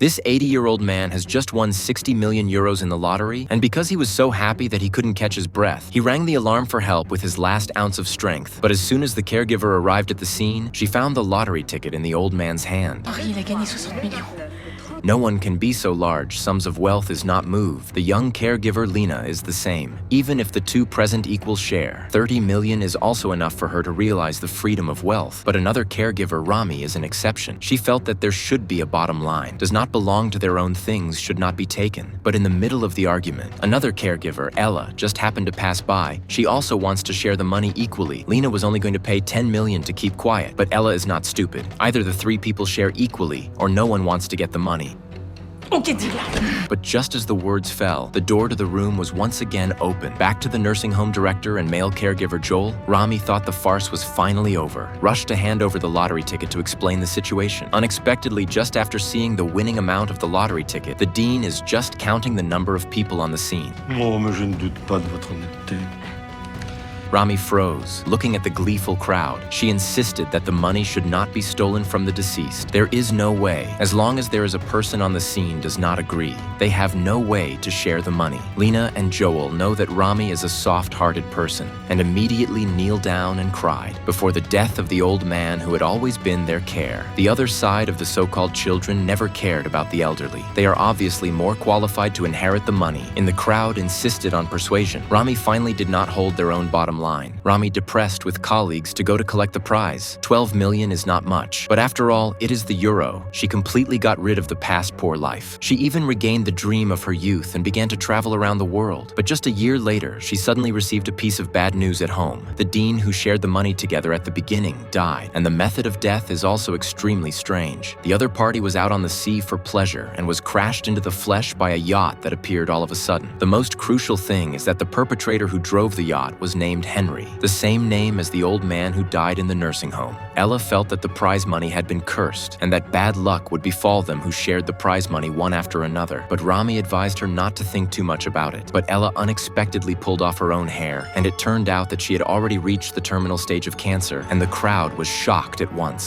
This 80-year-old man has just won 60 million euros in the lottery, and because he was so happy that he couldn't catch his breath, he rang the alarm for help with his last ounce of strength. But as soon as the caregiver arrived at the scene, she found the lottery ticket in the old man's hand. Henri, il a gagné 60 millions. No one can be so large, sums of wealth is not moved. The young caregiver Lena is the same. Even if the two present equal share, 30 million is also enough for her to realize the freedom of wealth. But another caregiver, Rami, is an exception. She felt that there should be a bottom line. Does not belong to their own things should not be taken. But in the middle of the argument, another caregiver, Ella, just happened to pass by. She also wants to share the money equally. Lena was only going to pay 10 million to keep quiet, but Ella is not stupid. Either the three people share equally, or no one wants to get the money. But just as the words fell, the door to the room was once again open. Back to the nursing home director and male caregiver Joel, Rami thought the farce was finally over, rushed to hand over the lottery ticket to explain the situation. Unexpectedly, just after seeing the winning amount of the lottery ticket, the dean is just counting the number of people on the scene. Oh, mais je ne doute pas de votre honnêteté. Rami froze, looking at the gleeful crowd. She insisted that the money should not be stolen from the deceased. There is no way. As long as there is a person on the scene does not agree, they have no way to share the money. Lena and Joel know that Rami is a soft-hearted person and immediately kneel down and cried before the death of the old man who had always been their care. The other side of the so-called children never cared about the elderly. They are obviously more qualified to inherit the money, and the crowd insisted on persuasion. Rami finally did not hold their own bottom line. Rami depressed with colleagues to go to collect the prize. 12 million is not much, but after all, it is the euro. She completely got rid of the past poor life. She even regained the dream of her youth and began to travel around the world. But just a year later, she suddenly received a piece of bad news at home. The dean who shared the money together at the beginning died, and the method of death is also extremely strange. The other party was out on the sea for pleasure and was crashed into the flesh by a yacht that appeared all of a sudden. The most crucial thing is that the perpetrator who drove the yacht was named Henry, the same name as the old man who died in the nursing home. Ella felt that the prize money had been cursed and that bad luck would befall them who shared the prize money one after another. But Rami advised her not to think too much about it. But Ella unexpectedly pulled off her own hair, and it turned out that she had already reached the terminal stage of cancer, and the crowd was shocked at once.